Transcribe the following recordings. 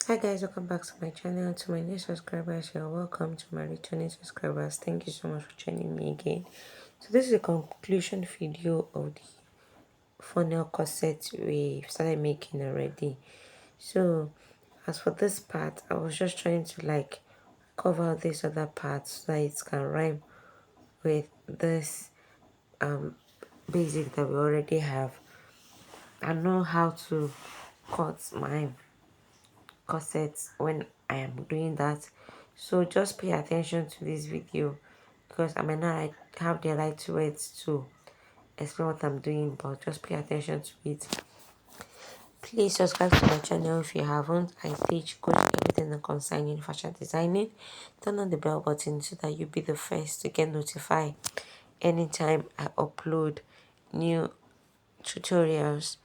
Hi guys, welcome back to my channel. To my new subscribers, you're welcome. To my returning subscribers, thank you so much for joining me again. So this is a conclusion video of the funnel corset we've started making already. So as for this part, I was just trying to like cover this other part so that it can rhyme with this basic that we already have. I know how to cut my corsets when I am doing that, so just pay attention to this video because I might not have the right words to explain what I'm doing, but just pay attention to it. Please subscribe to my channel if you haven't. I teach coach everything concerning fashion designing. Turn on the bell button so that you'll be the first to get notified anytime I upload new tutorials.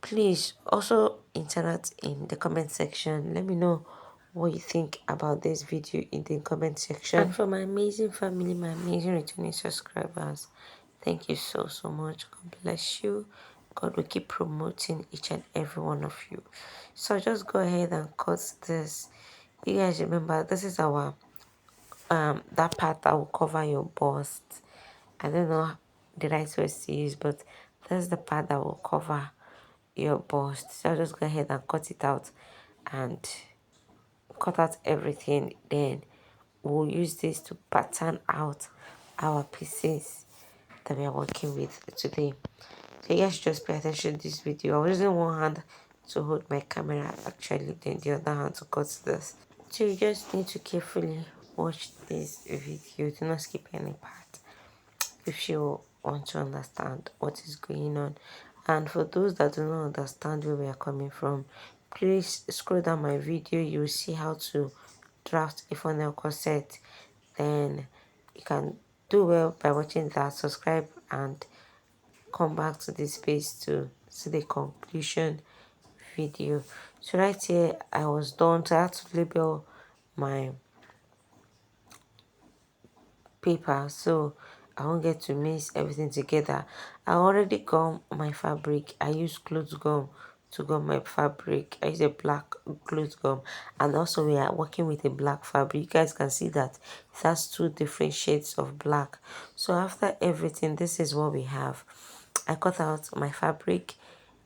Please also interact in the comment section. Let me know what you think about this video in the comment section. And for my amazing family, my amazing returning subscribers, thank you so much. God bless you. God will keep promoting each and every one of you. So just go ahead and cut this. You guys remember, this is our that part that will cover your bust. I don't know the right words to use, but that's the part that will cover your bust. So I'll just go ahead and cut it out and cut out everything. Then we'll use this to pattern out our pieces that we are working with today. So yes, just pay attention to this video. I was using one hand to hold my camera actually, then the other hand to cut this. So you just need to carefully watch this video. Do not skip any part if you want to understand what is going on. And for those that do not understand where we are coming from, please scroll down my video. You will see how to draft a funnel corset. Then you can do well by watching that. Subscribe and come back to this page to see the conclusion video. So right here I was done, so I had to label my paper so I won't get to mix everything together. I already gum my fabric. I use cloth gum to gum my fabric. I use a black cloth gum, and also we are working with a black fabric. You guys can see that it has two different shades of black. So after everything, this is what we have. I cut out my fabric.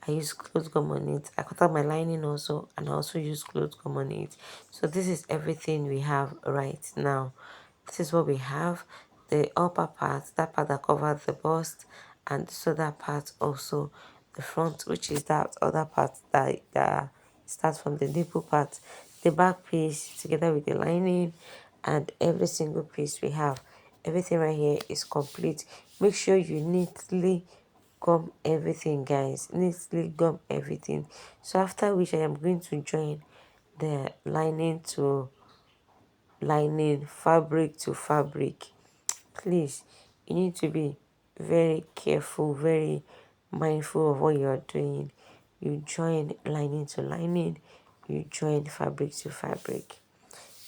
I use cloth gum on it. I cut out my lining also, and I also use cloth gum on it. So this is everything we have right now. This is what we have. The upper part, that part that covers the bust, and so that part also the front, which is that other part that starts from the nipple part, the back piece together with the lining, and every single piece we have. Everything right here is complete. Make sure you neatly gum everything, guys. Neatly gum everything. So after which I am going to join the lining to lining, fabric to fabric. Please, you need to be very careful, very mindful of what you are doing. You join lining to lining, you join fabric to fabric.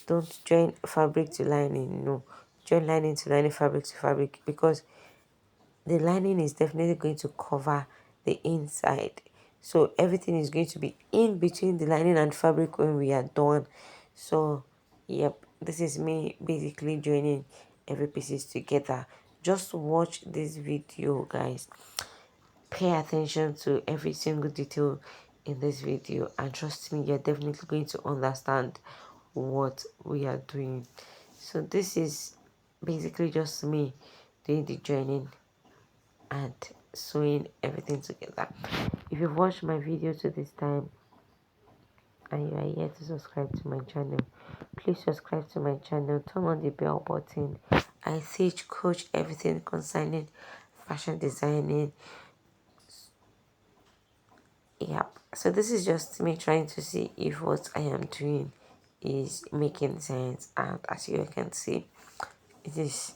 Don't join fabric to lining, no. Join lining to lining, fabric to fabric, because the lining is definitely going to cover the inside. So everything is going to be in between the lining and fabric when we are done. So yep, this is me basically joining every pieces together. Just watch this video, guys. Pay attention to every single detail in this video, and trust me, you're definitely going to understand what we are doing. So this is basically just me doing the joining and sewing everything together. If you've watched my video to this time and you are yet to subscribe to my channel, please subscribe to my channel, turn on the bell button. I teach coach everything concerning fashion designing. Yep, so this is just me trying to see if what I am doing is making sense, and as you can see, it is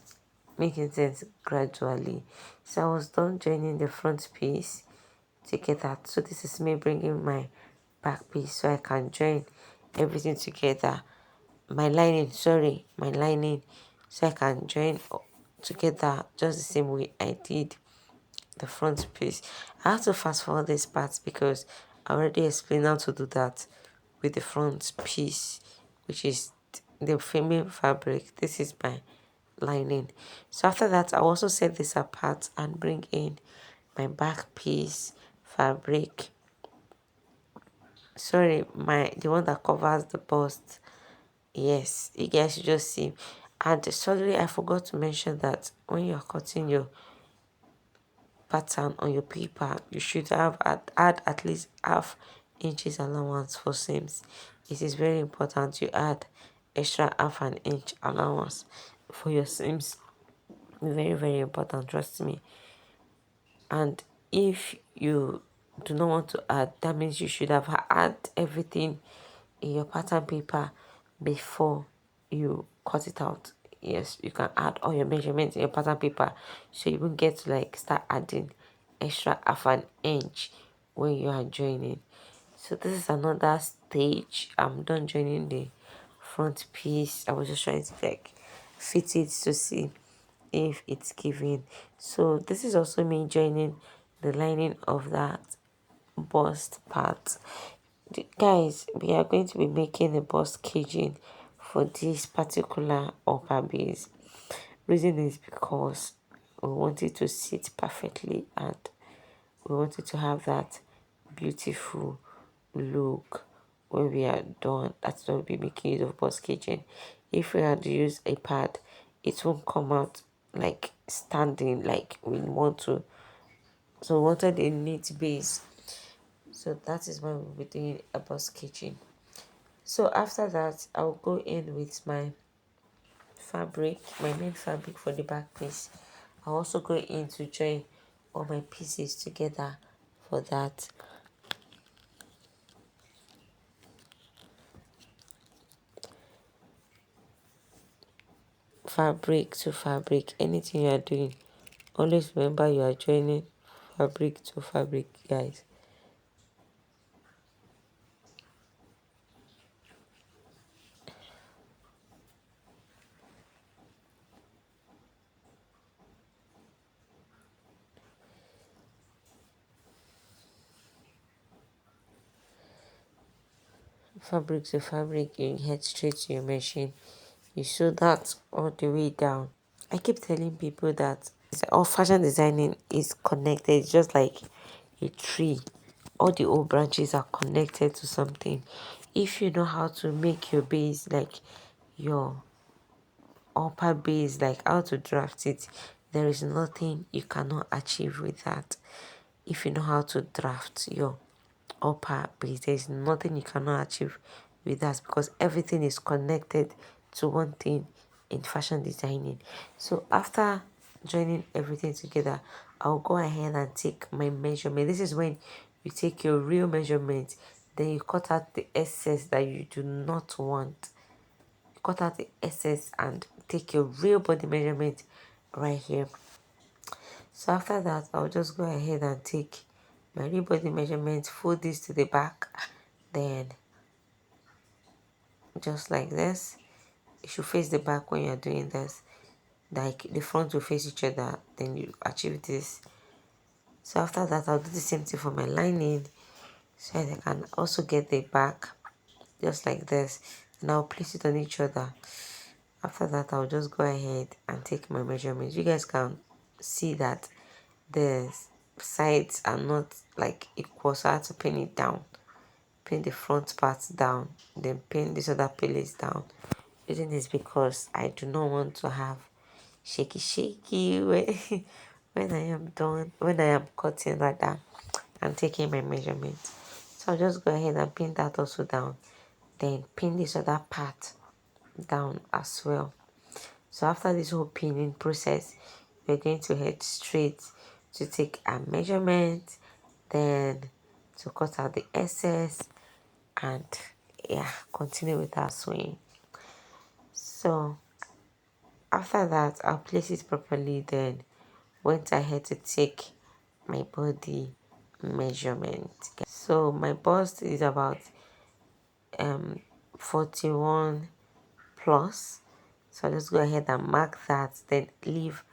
making sense gradually. So I was done joining the front piece together. So this is me bringing my back piece so I can join everything together. My lining, so I can join together just the same way I did the front piece. I have to fast forward this part because I already explained how to do that with the front piece, which is the female fabric. This is my lining. So after that, I'll also set this apart and bring in my back piece fabric. Sorry, the one that covers the bust. Yes, you guys should just see. And sorry, I forgot to mention that when you're cutting your pattern on your paper, you should have add at least half inches allowance for seams. It is very important you add extra half an inch allowance for your seams. Very, very important, trust me. And if you do not want to add, that means you should have add everything in your pattern paper before you cut it out. Yes, you can add all your measurements in your pattern paper, so you won't get to like start adding extra half an inch when you are joining. So this is another stage. I'm done joining the front piece. I was just trying to like fit it to see if it's giving. So this is also me joining the lining of that bust part. Guys, we are going to be making a bust caging for this particular upper base. Reason is because we want it to sit perfectly and we want it to have that beautiful look when we are done. That's why we'll be making use of bust caging. If we had to use a pad, it won't come out like standing like we want to. So we wanted a neat base. So that is why we'll be doing a bust caging. So after that, I'll go in with my fabric, my main fabric for the back piece. I'll also go in to join all my pieces together for that. Fabric to fabric, anything you are doing, always remember you are joining fabric to fabric, guys. Fabric to fabric, you head straight to your machine, you sew that all the way down. I keep telling people that all fashion designing is connected. It's just like a tree. All the old branches are connected to something. If you know how to make your base, like your upper base, like how to draft it, there is nothing you cannot achieve with that. If you know how to draft your upper base, there is nothing you cannot achieve with that, because everything is connected to one thing in fashion designing. So after joining everything together, I'll go ahead and take my measurement. This is when you take your real measurement, then you cut out the excess that you do not want. Cut out the excess and take your real body measurement right here. So after that, I'll just go ahead and take my real body measurement, fold this to the back, then just like this. You should face the back when you're doing this, like the front will face each other, then you achieve this. So after that, I'll do the same thing for my lining, so I can also get the back just like this, and I'll place it on each other. After that, I'll just go ahead and take my measurements. You guys can see that the sides are not like equal, so I had to pin it down. Pin the front part down, then pin this other place down. Reason is because I do not want to have shaky when I am done, when I am cutting like that and taking my measurements. So I'll just go ahead and pin that also down, then pin this other part down as well. So after this whole pinning process, we're going to head straight to take a measurement, then to cut out the excess, and yeah, continue with our sewing. So after that, I'll place it properly, then went ahead to take my body measurement. So my bust is about 41 plus, so I'll just go ahead and mark that, then leave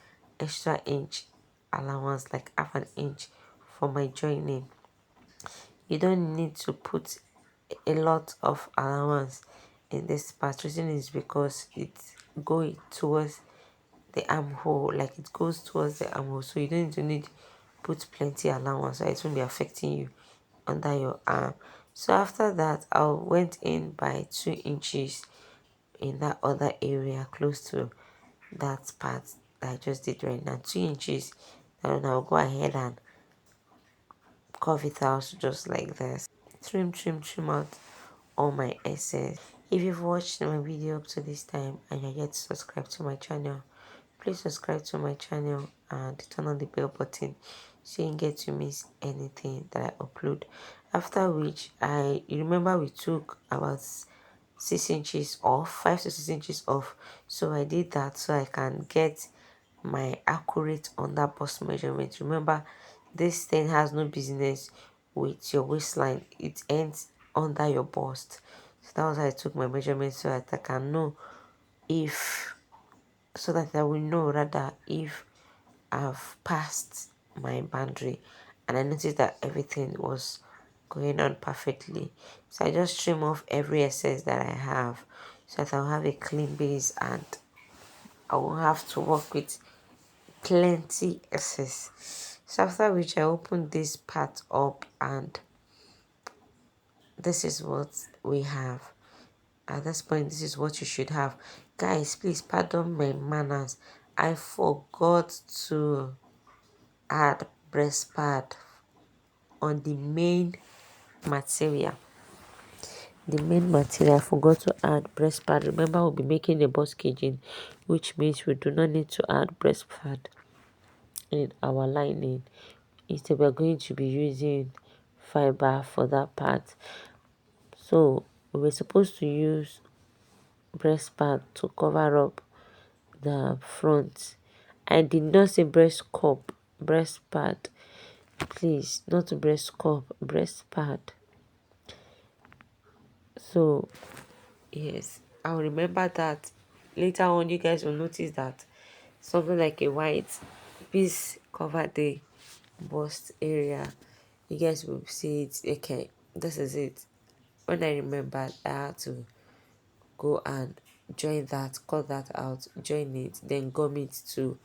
extra inch allowance, like half an inch for my joining. You don't need to put a lot of allowance in this part. Reason is because it's going towards the armhole, like it goes towards the armhole, so you don't need to put plenty allowance, so it won't be affecting you under your arm. So after that, I went in by 2 inches in that other area close to that part that I just did right now, 2 inches. Then I'll go ahead and curve it out just like this. Trim out all my excess. If you've watched my video up to this time and you're yet to subscribe to my channel, please subscribe to my channel and turn on the bell button so you don't get to miss anything that I upload. After which, you remember we took about 6 inches off, 5 to 6 inches off. So I did that so I can get my accurate underbust measurement. Remember, this thing has no business with your waistline. It ends under your bust. So that was how I took my measurement so that I can know if, so that I will know rather if I've passed my boundary. And I noticed that everything was going on perfectly. So I just trim off every excess that I have so that I'll have a clean base and I won't have to work with plenty excess. So after which I opened this part up and this is what we have. At this point, this is what you should have. Guys, please pardon my manners. I forgot to add breast pad on the main material. The main material, I forgot to add breast pad. Remember, we'll be making a bust caging, which means we do not need to add breast pad in our lining. Instead, we're going to be using fiber for that part. So we were supposed to use breast pad to cover up the front. I did not say breast cup, breast pad. Please, not breast cup, breast pad. So yes, I'll remember that. Later on, you guys will notice that something like a white piece covered the bust area. You guys will see it. Okay, this is it. When I remembered, I had to go and join that, cut that out, join it, then gum it to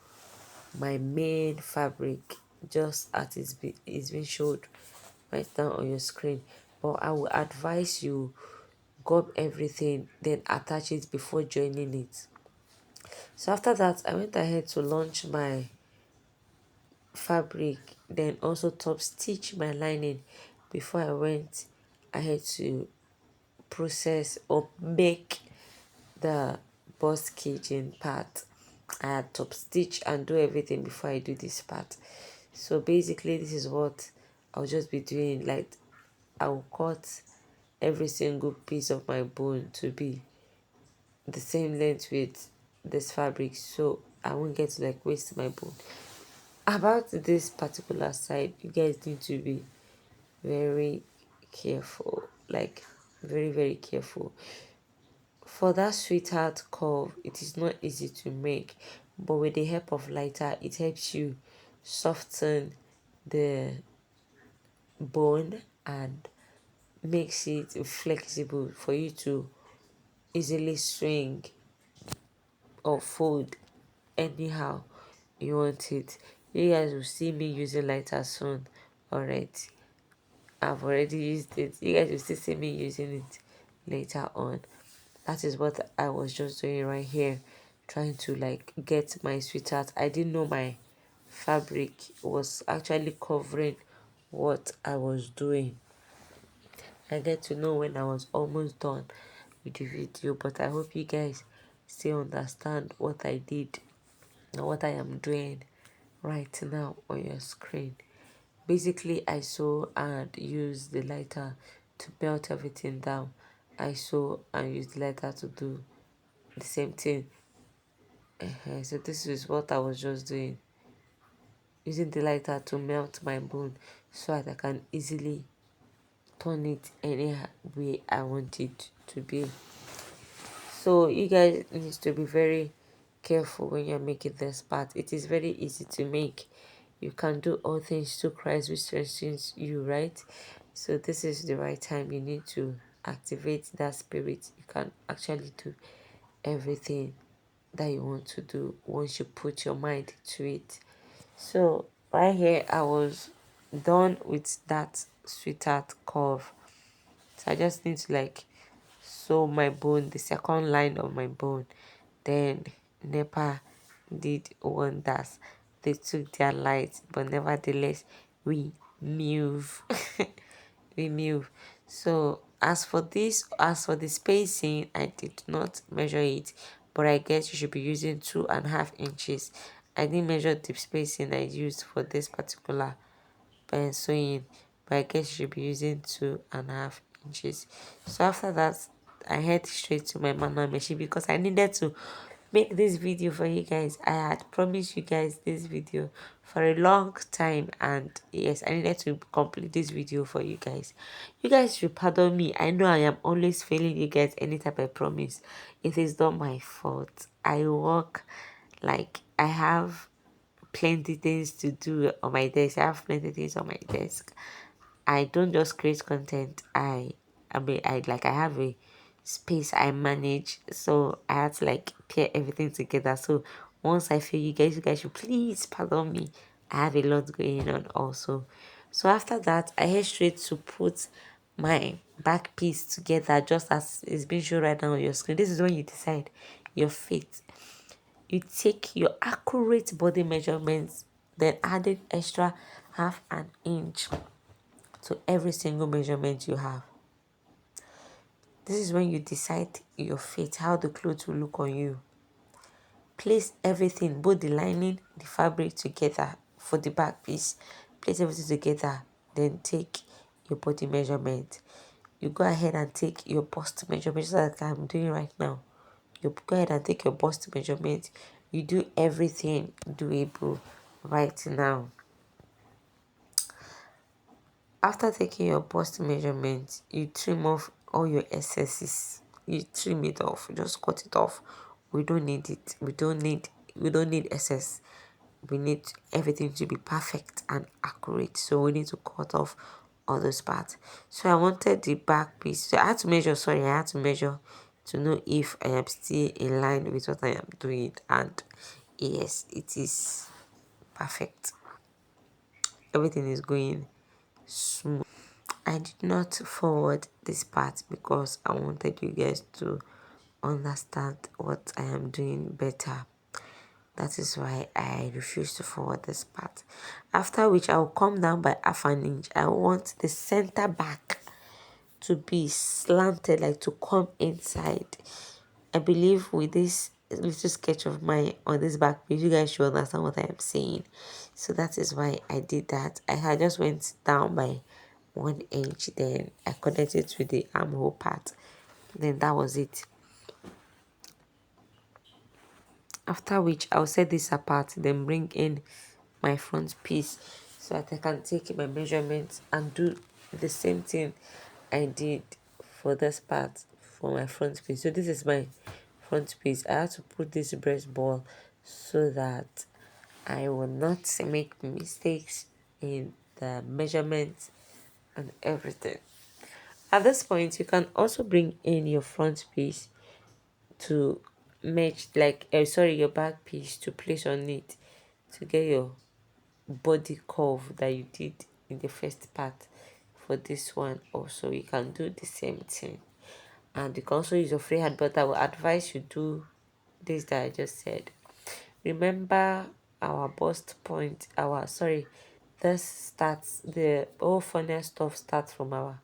my main fabric, just as it's been showed right now on your screen. But I will advise you gum everything, then attach it before joining it. So after that, I went ahead to launch my fabric, then also top stitch my lining before I went ahead to process or make the bust caging part. I had top stitch and do everything before I do this part. So basically, this is what I'll just be doing. Like, I'll cut every single piece of my bone to be the same length with this fabric, so I won't get to like waste my bone. About this particular side, you guys need to be very careful, like very careful. For that sweetheart curve, it is not easy to make, but with the help of lighter, it helps you soften the bone and makes it flexible for you to easily swing or fold anyhow you want it. You guys will see me using lighter soon. Alright, I've already used it. You guys will still see me using it later on. That is what I was just doing right here, trying to like get my sweetheart. I didn't know my fabric was actually covering what I was doing. I get to know when I was almost done with the video, but I hope you guys still understand what I did and what I am doing right now on your screen. Basically, I sew and use the lighter to melt everything down. I sew and use the lighter to do the same thing. So this is what I was just doing, using the lighter to melt my bone so that I can easily turn it any way I want it to be. So you guys need to be very careful when you're making this part. It is very easy to make. You can do all things through Christ which strengthens you, right? So this is the right time. You need to activate that spirit, you can actually do everything that you want to do once you put your mind to it. So right here I was done with that sweetheart curve. So I just need to like sew my bone, the second line of my bone. Then NEPA did wonders. They took their light, but nevertheless we move. We move. So as for the spacing, I did not measure it, but I guess you should be using 2.5 inches. I didn't measure the spacing I used for this particular sewing, but I guess you should be using 2.5 inches. So after that, I head straight to my manual machine because I needed to make this video for you guys. I had promised you guys this video for a long time, and yes, I needed to complete this video for you guys. You guys should pardon me. I know I am always failing you guys any type of promise. It is not my fault. I work like I have plenty things to do on my desk. I have plenty things on my desk. I don't just create content. I have a space I manage, so I had to like pair everything together. So once I feel you guys should please pardon me. I have a lot going on also. So after that, I head straight to put my back piece together, just as it's being shown right now on your screen. This is when you decide your fit. You take your accurate body measurements, then added extra 1/2 inch to every single measurement you have. This is when you decide your fit, how the clothes will look on you. Place everything, both the lining, the fabric together for the back piece. Place everything together, then take your body measurement. You go ahead and take your bust measurement, just like I'm doing right now. You go ahead and take your bust measurement. You do everything doable right now. After taking your bust measurement, you trim off all your excesses. You trim it off, just cut it off. We don't need it. We don't need excess. We need everything to be perfect and accurate. So we need to cut off all those parts. So I wanted the back piece. So I had to measure, to know if I am still in line with what I am doing. And yes, it is perfect. Everything is going smooth. I did not forward this part because I wanted you guys to understand what I am doing better. That is why I refuse to forward this part. After which I will come down by 1/2 inch. I want the center back to be slanted, like to come inside. I believe with this little sketch of mine on this back page, you guys should understand what I am saying. So that is why I did that. I had just went down by 1 inch, then I connected to the armhole part. Then that was it. After which I'll set this apart, then bring in my front piece so that I can take my measurements and do the same thing I did for this part for my front piece. So this is my front piece. I have to put this breast ball so that I will not make mistakes in the measurements and everything. At this point, you can also bring in your front piece to match, like your back piece to place on it to get your body curve that you did in the first part. For this one also, you can do the same thing, and you can also use your freehand, but I will advise you do this that I just said. Remember our bust point, this starts, the whole funny stuff starts from our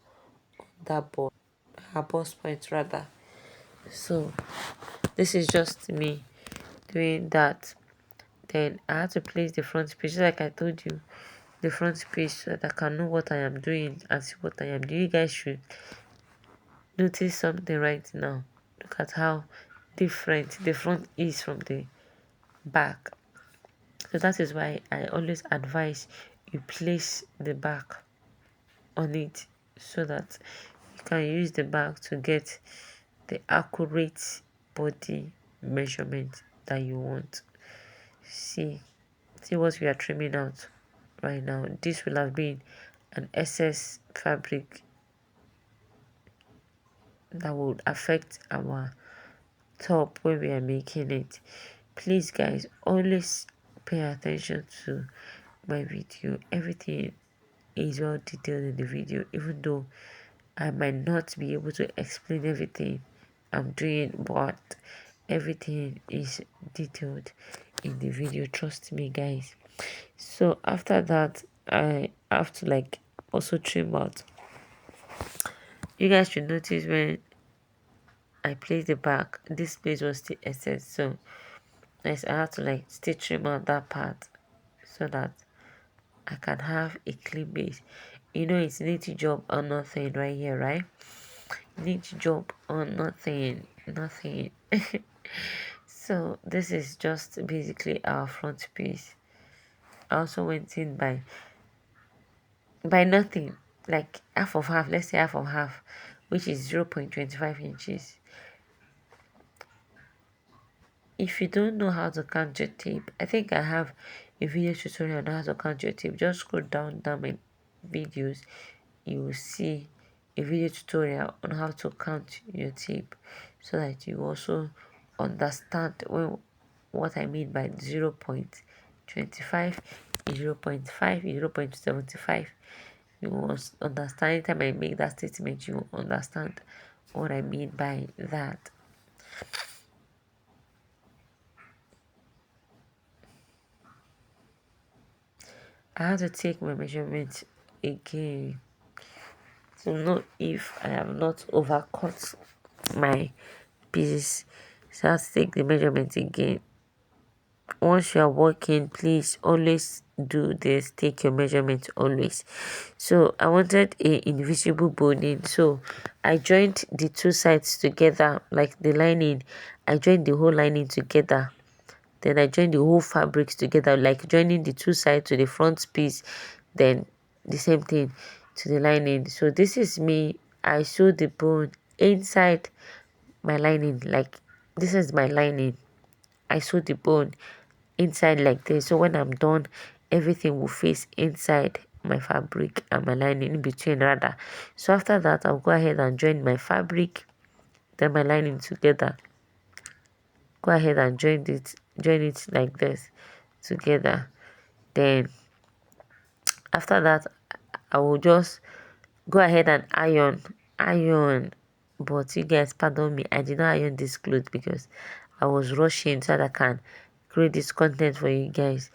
bust point rather. So this is just me doing that. Then I had to place the front piece, just like I told you, the front piece, so that I can know what I am doing and see what I am doing. You guys should notice something right now. Look at how different the front is from the back. So that is why I always advise you place the back on it so that you can use the back to get the accurate body measurement that you want. See what we are trimming out right now. This will have been an excess fabric that would affect our top when we are making it. Please guys, always pay attention to my video. Everything is well detailed in the video, even though I might not be able to explain everything I'm doing, but everything is detailed in the video, trust me guys. So after that, I have to like also trim out. You guys should notice when I placed the back, this place was still excess, so yes, I have to like still trim out that part so that I can have a clean base. You know, it's knitting job or nothing right here, right? Knitting job or nothing, nothing. So this is just basically our front piece. I also went in by nothing, like half of half, let's say half of half, which is 0.25 inches. If you don't know how to count your tape, I think I have a video tutorial on how to count your tape. Just scroll down my videos, you will see a video tutorial on how to count your tape, so that you also understand what I mean by 0.25, 0.5, 0.75. You will understand. Anytime I make that statement, you will understand what I mean by that. I had to take my measurements again to know if I have not overcut my piece. So I have to take the measurements again. Once you are working, please always do this, take your measurements always. So I wanted a invisible boning, so I joined the two sides together, like the lining. I joined the whole lining together, then I joined the whole fabrics together, like joining the two sides to the front piece, then the same thing to the lining. So this is me. I sewed the bone inside my lining, like this is my lining. I sewed the bone inside like this, so when I'm done, everything will face inside my fabric and my lining in between rather. So after that, I'll go ahead and join my fabric, then my lining together. Go ahead and join it like this together. Then after that, I will just go ahead and iron. But you guys, pardon me, I did not iron this clothes because I was rushing so that I can create this content for you guys.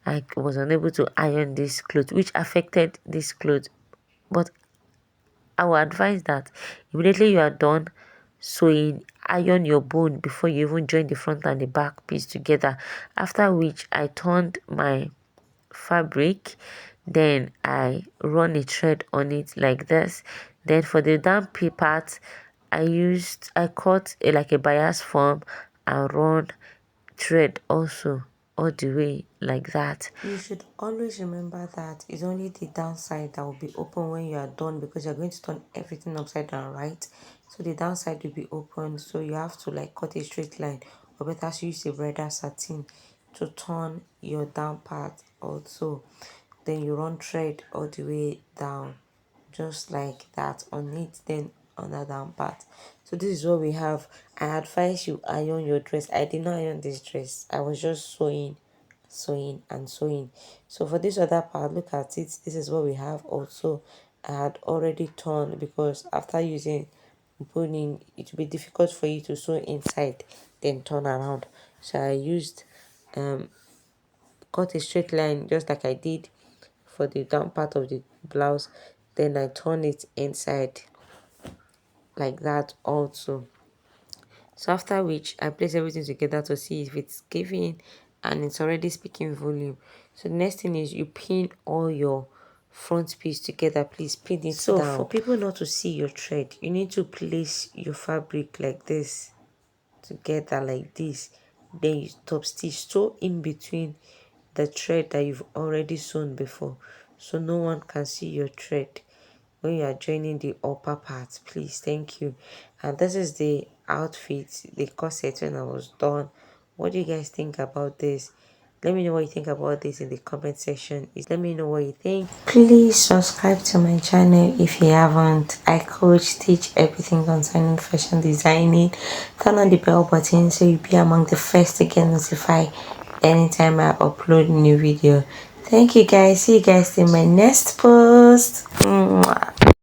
I was unable to iron this clothes, which affected this clothes. But I will advise that immediately you are done sewing, iron your bone before you even join the front and the back piece together. After which I turned my fabric, then I run a thread on it like this. Then for the down part, I cut like a bias form and run thread also all the way like that. You should always remember that it's only the downside that will be open when you are done, because you're going to turn everything upside down, right? So the downside will be open, so you have to like cut a straight line, or better use a bridal satin to turn your down part also. Then you run thread all the way down just like that on it, then on the down part. So this is what we have. I advise you iron your dress. I did not iron this dress, I was just sewing and sewing. So for this other part, look at it, this is what we have also. I had already torn, because after using boning it will be difficult for you to sew inside then turn around. So I used cut a straight line just like I did for the down part of the blouse, then I turn it inside like that also. So after which I place everything together to see if it's giving and it's already speaking volume. So the next thing is you pin all your front piece together. Please pin it down. So for people not to see your thread, you need to place your fabric like this together like this, then you top stitch so in between the thread that you've already sewn before, so no one can see your thread when you are joining the upper part. Please, thank you. And this is the outfit, the corset when I was done. What do you guys think about this? Let me know what you think about this in the comment section. Let me know what you think. Please subscribe to my channel if you haven't. I coach, teach everything concerning fashion designing. Turn on the bell button so you'll be among the first to get notified anytime I upload a new video. Thank you guys. See you guys in my next post. Mwah.